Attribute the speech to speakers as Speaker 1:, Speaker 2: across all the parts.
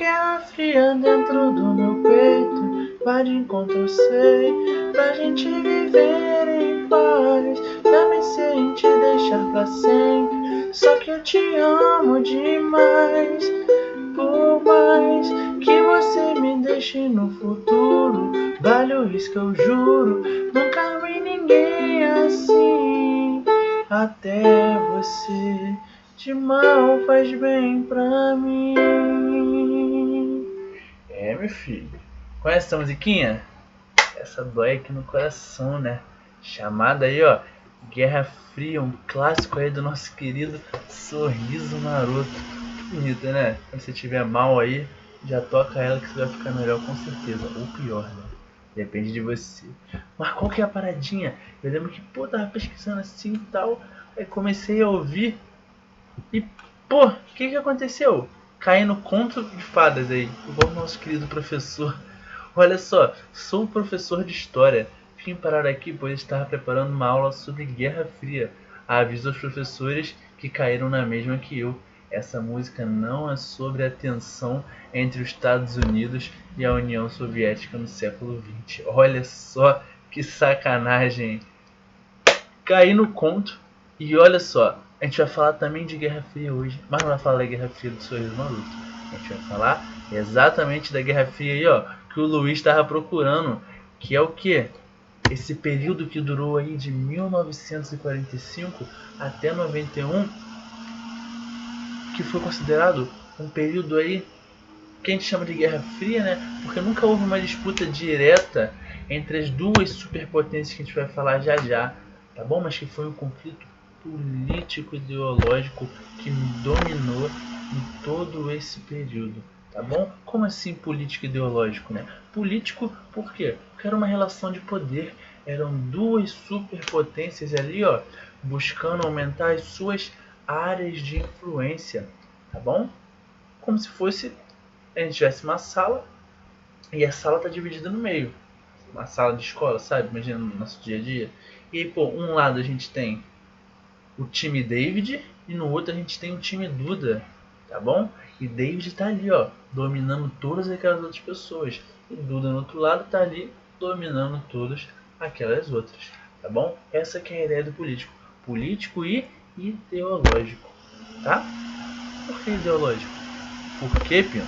Speaker 1: guerra fria dentro do meu peito, vai de encontro eu sei, pra gente viver em paz. Já pensei em te deixar pra sempre, só que eu te amo demais. Por mais que você me deixe no futuro, vale o risco eu juro, nunca vi ninguém assim. Até você de mal faz bem pra mim. Meu filho, conhece essa musiquinha? Essa dói aqui no coração, né? Chamada aí, ó, Guerra Fria, um clássico aí do nosso querido Sorriso Maroto. Que bonita, né? Quando você estiver mal aí, já toca ela que você vai ficar melhor com certeza. Ou pior, né? Depende de você. Mas qual que é a paradinha? Eu lembro que, pô, tava pesquisando assim e tal. Aí comecei a ouvir. E, pô, o que aconteceu? Caí no conto de fadas aí. Igual o nosso querido professor. Olha só, sou professor de história. Vim parar aqui pois estava preparando uma aula sobre Guerra Fria. Aviso aos professores que caíram na mesma que eu. Essa música não é sobre a tensão entre os Estados Unidos e a União Soviética no século XX. Olha só que sacanagem. Caí no conto e olha só, a gente vai falar também de Guerra Fria hoje, mas não vai falar da Guerra Fria do Sorriso Maroto. A gente vai falar exatamente da Guerra Fria aí, ó, que o Luiz estava procurando, que é o que? Esse período que durou aí de 1945 até 91, que foi considerado um período aí que a gente chama de Guerra Fria, né? Porque nunca houve uma disputa direta entre as duas superpotências que a gente vai falar já já, tá bom? Mas que foi um conflito político-ideológico que dominou em todo esse período, tá bom? Como assim político-ideológico, né? Político por quê? Porque era uma relação de poder, eram duas superpotências ali, ó, buscando aumentar as suas áreas de influência, tá bom? Como se fosse a gente tivesse uma sala e a sala tá dividida no meio. Uma sala de escola, sabe? Imagina no nosso dia a dia. E aí, pô, um lado a gente tem o time David e no outro a gente tem o time Duda, tá bom? E David tá ali, ó, dominando todas aquelas outras pessoas. E Duda no outro lado tá ali dominando todas aquelas outras, tá bom? Essa que é a ideia do político. Político e ideológico, tá? Por que ideológico? Por que, Pino?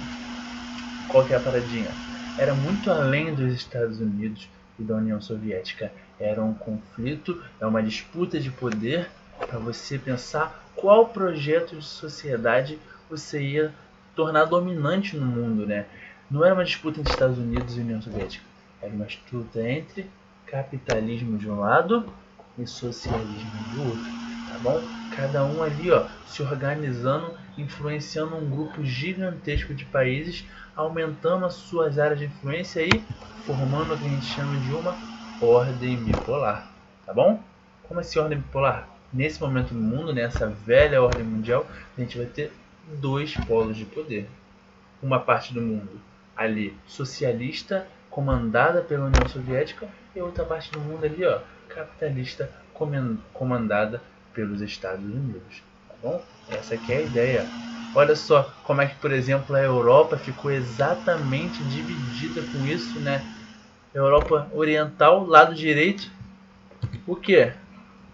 Speaker 1: Qual que é a paradinha? Era muito além dos Estados Unidos e da União Soviética. Era um conflito, é uma disputa de poder para você pensar qual projeto de sociedade você ia tornar dominante no mundo, né? Não era uma disputa entre Estados Unidos e União Soviética. Era uma disputa entre capitalismo de um lado e socialismo do outro, tá bom? Cada um ali, ó, se organizando, influenciando um grupo gigantesco de países, aumentando as suas áreas de influência e formando o que a gente chama de uma ordem bipolar, tá bom? Como assim ordem bipolar? Nesse momento no mundo, nessa velha ordem mundial, a gente vai ter dois polos de poder. Uma parte do mundo ali socialista, comandada pela União Soviética, e outra parte do mundo ali, ó, capitalista, comandada pelos Estados Unidos, tá bom? Essa aqui é a ideia. Olha só como é que, por exemplo, a Europa ficou exatamente dividida com isso, né? Europa Oriental, lado direito, o que?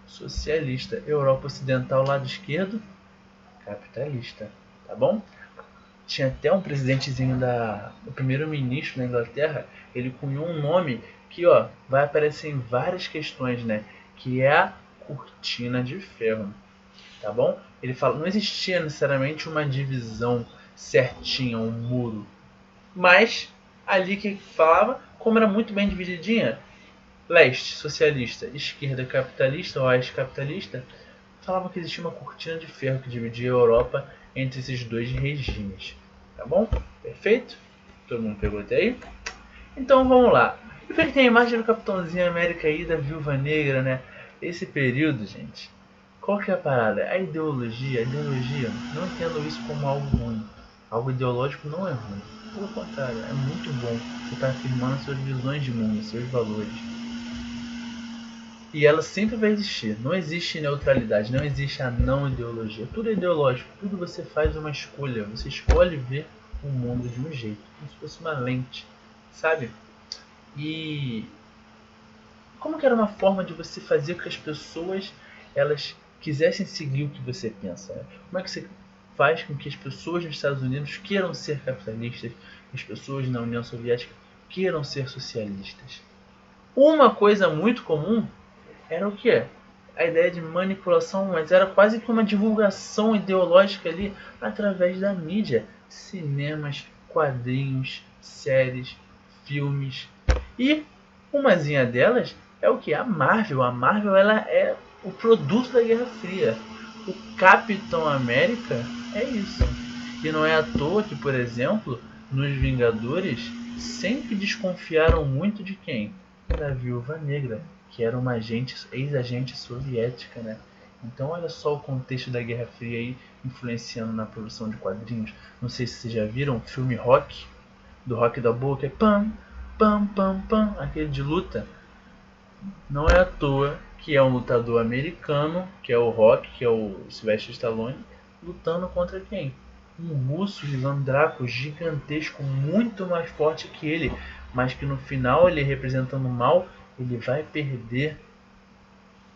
Speaker 1: Socialista. Europa Ocidental, lado esquerdo, capitalista, tá bom? Tinha até um presidentezinho o primeiro-ministro da Inglaterra, ele cunhou um nome que, ó, vai aparecer em várias questões, né? Que é a cortina de ferro, tá bom? Ele fala, não existia necessariamente uma divisão certinha, um muro, mas ali que falava, como era muito bem divididinha, leste socialista, esquerda capitalista ou oeste capitalista, falava que existia uma cortina de ferro que dividia a Europa entre esses dois regimes. Tá bom? Perfeito? Todo mundo pegou até aí? Então vamos lá. E por que tem a imagem do Capitãozinho América aí, da Viúva Negra, né? Esse período, gente. Qual que é a parada? A ideologia, não entendo isso como algo ruim. Algo ideológico não é ruim. Pelo contrário, é muito bom. Você está afirmando suas visões de mundo, seus valores. E ela sempre vai existir. Não existe neutralidade, não existe a não ideologia. Tudo é ideológico, tudo você faz uma escolha. Você escolhe ver o mundo de um jeito, como se fosse uma lente, sabe? E como que era uma forma de você fazer com que as pessoas elas quisessem seguir o que você pensa? Né? Como é que você faz com que as pessoas nos Estados Unidos queiram ser capitalistas, as pessoas na União Soviética queiram ser socialistas? Uma coisa muito comum era o quê? A ideia de manipulação, mas era quase que uma divulgação ideológica ali através da mídia. Cinemas, quadrinhos, séries, filmes. E umazinha delas é o que? A Marvel. A Marvel ela é o produto da Guerra Fria. O Capitão América é isso. E não é à toa que, por exemplo, nos Vingadores sempre desconfiaram muito de quem? Da Viúva Negra, que era uma ex-agente soviética, né? Então olha só o contexto da Guerra Fria aí influenciando na produção de quadrinhos. Não sei se vocês já viram o filme Rock, do Rock da Boca, é pam, pam, pam, pam, aquele de luta. Não é à toa que é um lutador americano, que é o Rock, que é o Sylvester Stallone, lutando contra quem? Um russo usando Draco gigantesco, muito mais forte que ele, mas que no final ele representando o mal, ele vai perder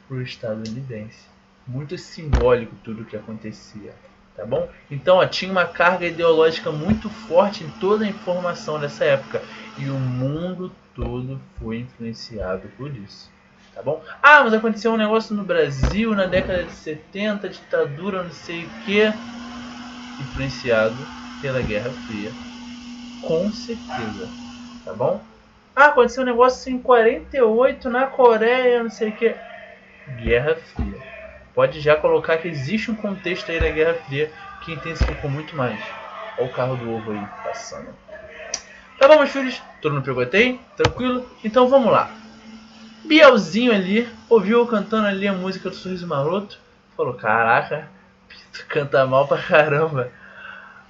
Speaker 1: para o estadunidense. Muito simbólico tudo o que acontecia, tá bom? Então ó, tinha uma carga ideológica muito forte em toda a informação dessa época e o mundo todo foi influenciado por isso, tá bom? Ah, mas aconteceu um negócio no Brasil na década de 70, ditadura, não sei o que, influenciado pela Guerra Fria, com certeza, tá bom? Ah, aconteceu um negócio em 48 na Coreia, não sei o que, Guerra Fria. Pode já colocar que existe um contexto aí da Guerra Fria que intensificou muito mais. Olha o carro do ovo aí passando. Tá bom, meus filhos? Todo mundo pegou até aí? Tranquilo? Então vamos lá. Bielzinho ali, ouviu eu cantando ali a música do Sorriso Maroto. Falou, caraca, tu canta mal pra caramba.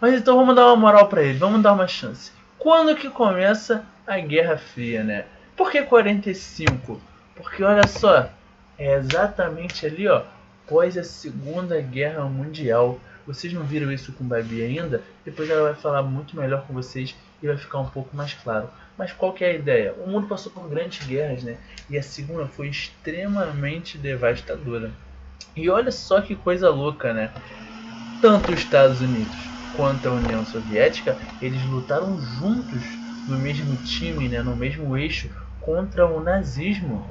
Speaker 1: Mas então vamos dar uma moral pra ele, vamos dar uma chance. Quando que começa a Guerra Fria, né? Por que 45? Porque olha só, é exatamente ali, ó, após a Segunda Guerra Mundial. Vocês não viram isso com Babi ainda? Depois ela vai falar muito melhor com vocês e vai ficar um pouco mais claro. Mas qual que é a ideia? O mundo passou por grandes guerras, né? E a segunda foi extremamente devastadora. E olha só que coisa louca, né? Tanto os Estados Unidos quanto a União Soviética, eles lutaram juntos no mesmo time, né? No mesmo eixo contra o nazismo.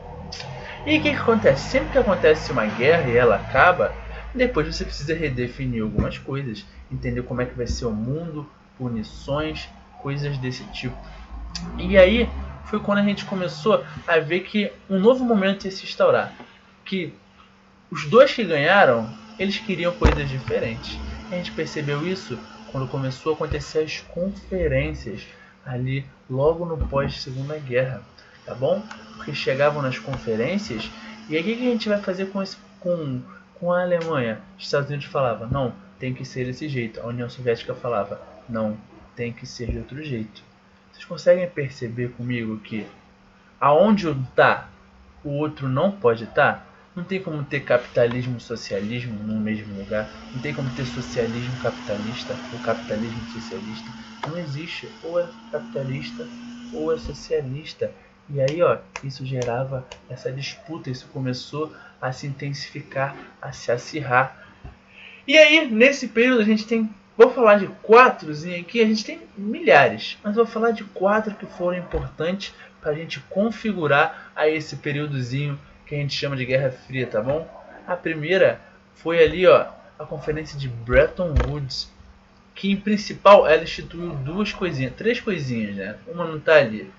Speaker 1: E o que acontece? Sempre que acontece uma guerra e ela acaba, depois você precisa redefinir algumas coisas, entender como é que vai ser o mundo, punições, coisas desse tipo. E aí foi quando a gente começou a ver que um novo momento ia se instaurar, que os dois que ganharam, eles queriam coisas diferentes. A gente percebeu isso quando começou a acontecer as conferências ali logo no pós-segunda guerra, tá bom? Porque chegavam nas conferências e aí o que a gente vai fazer com a Alemanha? Os Estados Unidos falavam, não, tem que ser desse jeito. A União Soviética falava, não, tem que ser de outro jeito. Vocês conseguem perceber comigo que aonde um tá, o outro não pode estar? Não tem como ter capitalismo e socialismo no mesmo lugar. Não tem como ter socialismo capitalista ou capitalismo socialista. Não existe. Ou é capitalista ou é socialista. E aí, ó, isso gerava essa disputa. Isso começou a se intensificar, a se acirrar. E aí, nesse período, a gente tem... Vou falar de 4 aqui. A gente tem milhares. Mas vou falar de 4 que foram importantes para a gente configurar a esse períodozinho que a gente chama de Guerra Fria, tá bom? A primeira foi ali, ó, a conferência de Bretton Woods, que em principal ela instituiu três coisinhas, né? Uma não tá ali.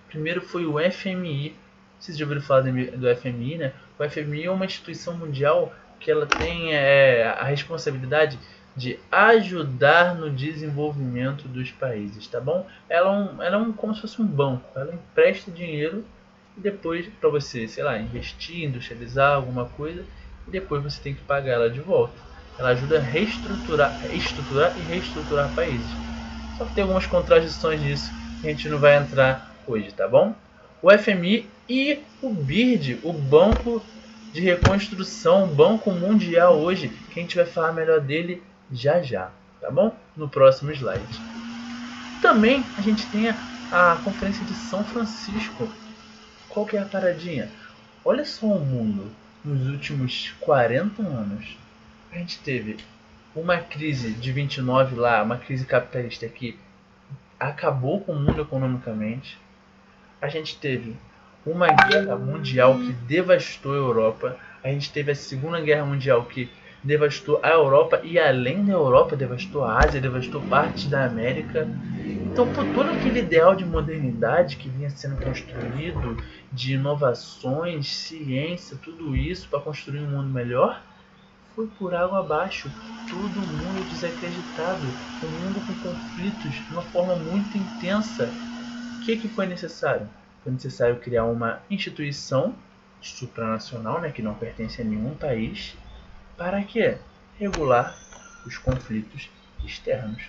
Speaker 1: Primeiro foi o FMI. Vocês já ouviram falar do FMI, né? O FMI é uma instituição mundial que ela tem a responsabilidade de ajudar no desenvolvimento dos países, tá bom? Ela é como se fosse um banco. Ela empresta dinheiro e depois para você, sei lá, investir, industrializar alguma coisa e depois você tem que pagar ela de volta. Ela ajuda a reestruturar e reestruturar países. Só que tem algumas contradições disso que a gente não vai entrar hoje, tá bom? O FMI e o BIRD, o Banco de Reconstrução, o Banco Mundial hoje, que a gente vai falar melhor dele já já, tá bom? No próximo slide. Também a gente tem a Conferência de São Francisco. Qual que é a paradinha? Olha só o mundo nos últimos 40 anos. A gente teve uma crise de 29 lá, uma crise capitalista que acabou com o mundo economicamente. A gente teve uma guerra mundial que devastou a Europa. A gente teve a Segunda Guerra Mundial que devastou a Europa e além da Europa devastou a Ásia, devastou parte da América. Então, por todo aquele ideal de modernidade que vinha sendo construído, de inovações, ciência, tudo isso para construir um mundo melhor, foi por água abaixo. Todo mundo desacreditado, um mundo com conflitos de uma forma muito intensa. O que foi necessário? Foi necessário criar uma instituição supranacional, né, que não pertence a nenhum país, para quê? Regular os conflitos externos.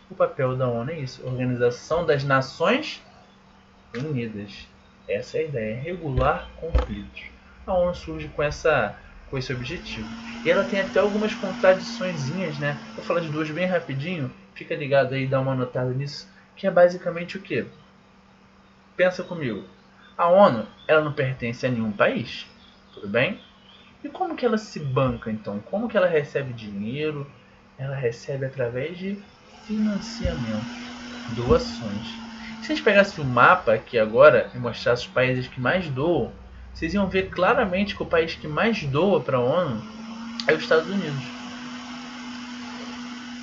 Speaker 1: O papel da ONU é isso, Organização das Nações Unidas. Essa é a ideia, regular conflitos. A ONU surge com esse objetivo. E ela tem até algumas contradiçõezinhas, né? Vou falar de duas bem rapidinho, fica ligado aí, dá uma notada nisso, que é basicamente o quê? Pensa comigo, a ONU ela não pertence a nenhum país, tudo bem? E como que ela se banca então? Como que ela recebe dinheiro? Ela recebe através de financiamentos, doações. Se a gente pegasse o mapa aqui agora e mostrasse os países que mais doam, vocês iam ver claramente que o país que mais doa para a ONU é os Estados Unidos.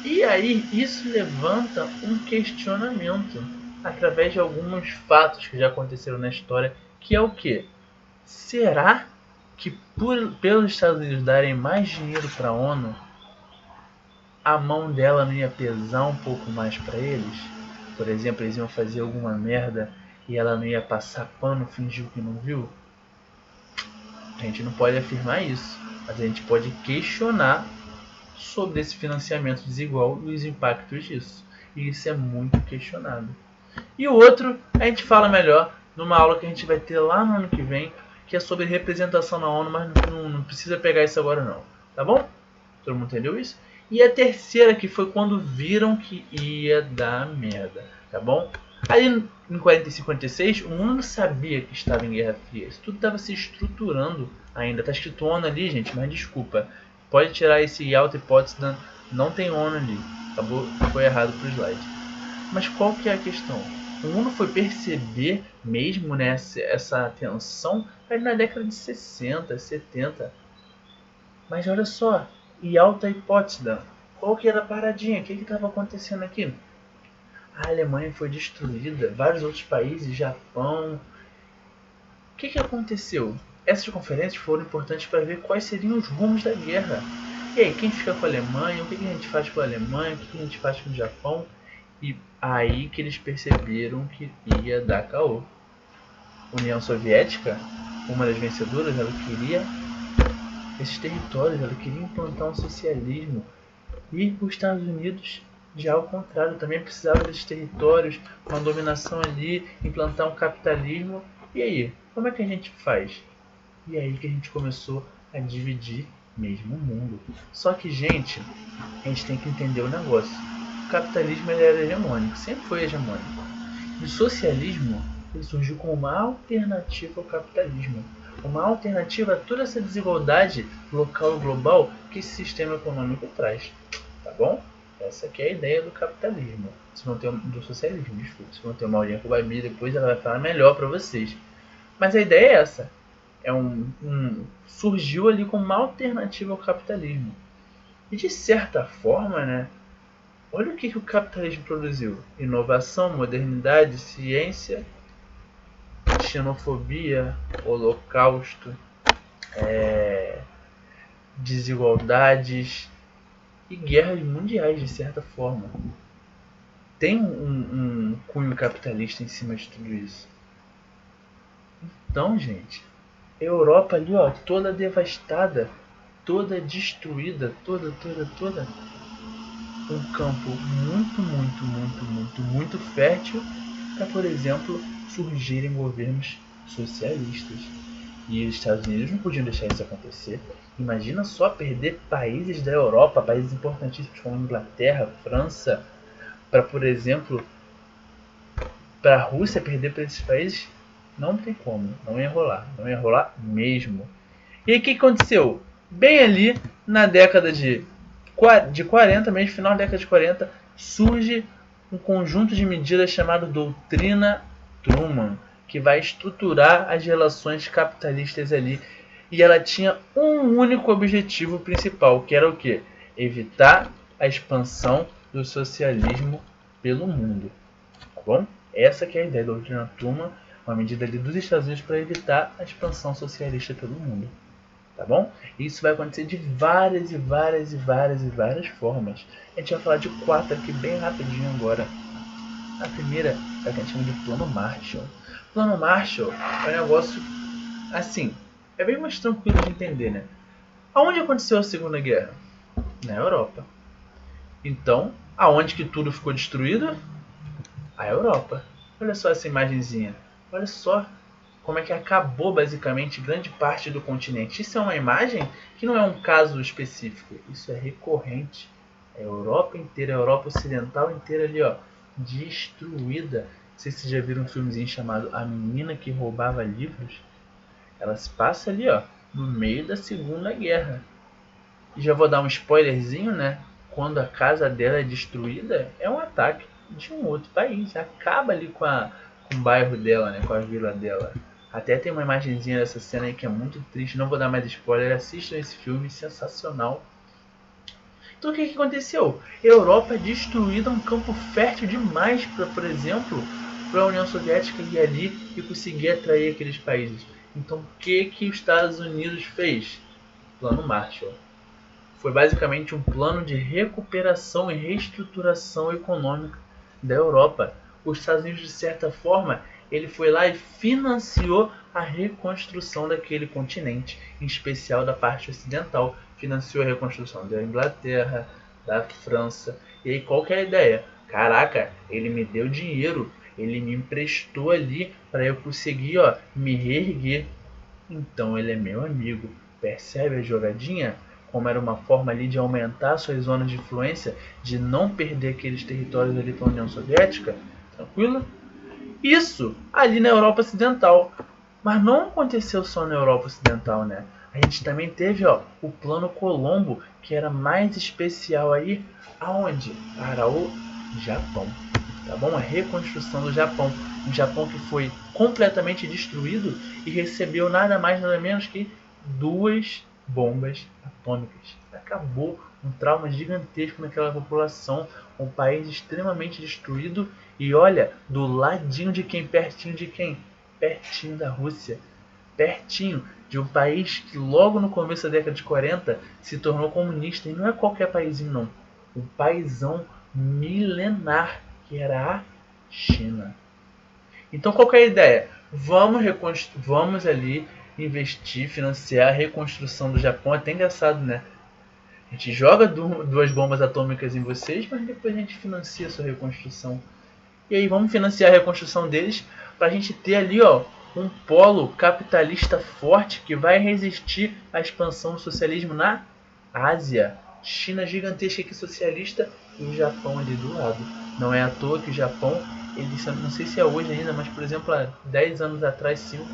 Speaker 1: E aí isso levanta um questionamento através de alguns fatos que já aconteceram na história, que é o que? Será que pelos Estados Unidos darem mais dinheiro para a ONU, a mão dela não ia pesar um pouco mais para eles? Por exemplo, eles iam fazer alguma merda e ela não ia passar pano, fingir que não viu? A gente não pode afirmar isso, mas a gente pode questionar sobre esse financiamento desigual e os impactos disso. E isso é muito questionado. E o outro a gente fala melhor numa aula que a gente vai ter lá no ano que vem, que é sobre representação na ONU, mas não precisa pegar isso agora não, tá bom? Todo mundo entendeu isso? E a terceira que foi quando viram que ia dar merda, tá bom? Aí em 40 e 56 o mundo sabia que estava em Guerra Fria, isso tudo estava se estruturando ainda, tá escrito ONU ali, gente, mas desculpa, pode tirar esse Yalta e Potsdam, não tem ONU ali, acabou, foi errado pro slide. Mas qual que é a questão? O mundo foi perceber mesmo, né, essa tensão aí na década de 60, 70. Mas olha só, Yalta e Potsdam, qual que era a paradinha? O que estava acontecendo aqui? A Alemanha foi destruída, vários outros países, Japão. O que aconteceu? Essas conferências foram importantes para ver quais seriam os rumos da guerra. E aí, quem fica com a Alemanha? O que a gente faz com a Alemanha? O que a gente faz com o Japão? E aí que eles perceberam que ia dar caô. União Soviética, uma das vencedoras, ela queria esses territórios, ela queria implantar um socialismo. E os Estados Unidos, já ao contrário, também precisava desses territórios, uma dominação ali, implantar um capitalismo. E aí, como é que a gente faz? E aí que a gente começou a dividir mesmo o mundo. Só que, gente, a gente tem que entender o negócio. O capitalismo ele era hegemônico, sempre foi hegemônico. E o socialismo ele surgiu como uma alternativa ao capitalismo. Uma alternativa a toda essa desigualdade local e global que esse sistema econômico traz. Tá bom? Essa aqui é a ideia do capitalismo. Do socialismo, desculpa. Se não ter uma aulinha com a Babi, depois ela vai falar melhor para vocês. Mas a ideia é essa. Surgiu ali como uma alternativa ao capitalismo. E de certa forma, né? Olha o que o capitalismo produziu: inovação, modernidade, ciência, xenofobia, holocausto, desigualdades e guerras mundiais, de certa forma. Tem um cunho capitalista em cima de tudo isso. Então, gente, Europa ali, ó, toda devastada, toda destruída, toda. Um campo muito fértil para, por exemplo, surgirem governos socialistas. E os Estados Unidos não podiam deixar isso acontecer. Imagina só perder países da Europa, países importantíssimos como Inglaterra, França, para, por exemplo, para a Rússia perder para esses países, não tem como, não ia rolar mesmo. E aí o que aconteceu? Bem ali na década de 40, mesmo final da década de 40, surge um conjunto de medidas chamado Doutrina Truman, que vai estruturar as relações capitalistas ali. E ela tinha um único objetivo principal, que era o quê? Evitar a expansão do socialismo pelo mundo. Tá bom? Essa que é a ideia da Doutrina Truman, uma medida ali dos Estados Unidos para evitar a expansão socialista pelo mundo. Tá bom? Isso vai acontecer de várias formas. A gente vai falar de 4 aqui bem rapidinho agora. A primeira é o que a gente chama de Plano Marshall. Plano Marshall é um negócio assim, é bem mais tranquilo de entender, né? Aonde aconteceu a Segunda Guerra? Na Europa. Então, aonde que tudo ficou destruído? A Europa. Olha só essa imagenzinha. Olha só como é que acabou basicamente grande parte do continente. Isso é uma imagem que não é um caso específico. Isso é recorrente. A Europa inteira, a Europa Ocidental inteira ali, ó, destruída. Não sei se vocês já viram um filmezinho chamado A Menina que Roubava Livros. Ela se passa ali, ó, no meio da Segunda Guerra. E já vou dar um spoilerzinho, né? Quando a casa dela é destruída, é um ataque de um outro país. Acaba ali com o bairro dela, né? Com a vila dela. Até tem uma imagenzinha dessa cena aí que é muito triste. Não vou dar mais spoiler. Assistam esse filme, sensacional. Então o que aconteceu? A Europa é destruída, um campo fértil demais para, por exemplo, para a União Soviética ir ali e conseguir atrair aqueles países. Então o que os Estados Unidos fez? Plano Marshall. Foi basicamente um plano de recuperação e reestruturação econômica da Europa. Os Estados Unidos, de certa forma, ele foi lá e financiou a reconstrução daquele continente, em especial da parte ocidental. Financiou a reconstrução da Inglaterra, da França. E aí qual que é a ideia? Caraca, ele me deu dinheiro, ele me emprestou ali para eu conseguir, ó, me reerguer. Então ele é meu amigo. Percebe a jogadinha? Como era uma forma ali de aumentar suas zonas de influência, de não perder aqueles territórios ali para a União Soviética. Tranquilo? Isso ali na Europa Ocidental. Mas não aconteceu só na Europa Ocidental, né? A gente também teve, ó, o Plano Colombo, que era mais especial aí, aonde? Para o Japão. Tá bom? A reconstrução do Japão. Um Japão que foi completamente destruído e recebeu nada mais nada menos que 2 bombas atômicas. Acabou um trauma gigantesco naquela população, um país extremamente destruído e olha, do ladinho de quem? Pertinho de quem? Pertinho da Rússia. Pertinho de um país que logo no começo da década de 40 se tornou comunista. E não é qualquer paísinho não. Um paizão milenar que era a China. Então qual que é a ideia? Vamos ali investir, financiar a reconstrução do Japão. É até engraçado, né? A gente joga 2 bombas atômicas em vocês, mas depois a gente financia a sua reconstrução. E aí vamos financiar a reconstrução deles para a gente ter ali, ó, um polo capitalista forte que vai resistir à expansão do socialismo na Ásia. China gigantesca aqui socialista e o Japão ali do lado. Não é à toa que o Japão, ele, não sei se é hoje ainda, mas por exemplo há 10 anos atrás, 5,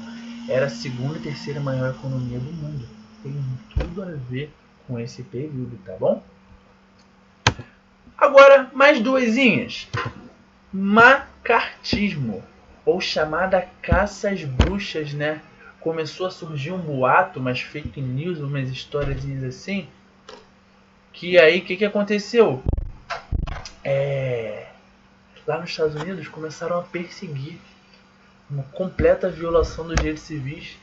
Speaker 1: era a segunda e terceira maior economia do mundo. Tem tudo a ver com esse período, tá bom? Agora, mais 2. Macartismo, ou chamada caça às bruxas, né? Começou a surgir um boato, umas fake news, umas histórias assim, que aí o que aconteceu? Lá nos Estados Unidos começaram a perseguir uma completa violação dos direitos civis